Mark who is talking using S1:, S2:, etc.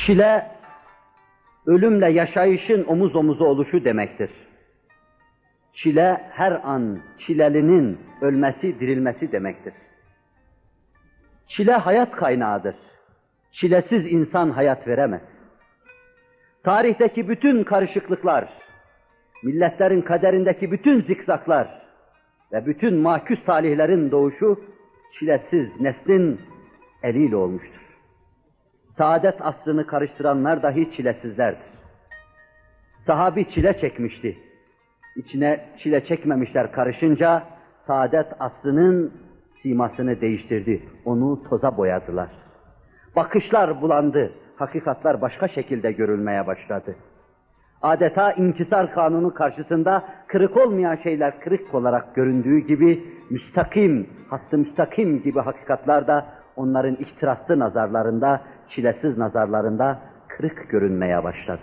S1: Çile, ölümle yaşayışın omuz omuza oluşu demektir. Çile, her an çilelinin ölmesi, dirilmesi demektir. Çile hayat kaynağıdır. Çilesiz insan hayat veremez. Tarihteki bütün karışıklıklar, milletlerin kaderindeki bütün zikzaklar ve bütün maküs talihlerin doğuşu çilesiz neslin eliyle olmuştur. Saadet asrını karıştıranlar dahi çilesizlerdir. Sahabi çile çekmişti. İçine çile çekmemişler karışınca saadet asrının simasını değiştirdi. Onu toza boyadılar. Bakışlar bulandı. Hakikatler başka şekilde görülmeye başladı. Adeta inkisar kanunu karşısında kırık olmayan şeyler kırık olarak göründüğü gibi müstakim, hattı müstakim gibi hakikatler de onların ihtiraslı nazarlarında, çilesiz nazarlarında kırık görünmeye başladı.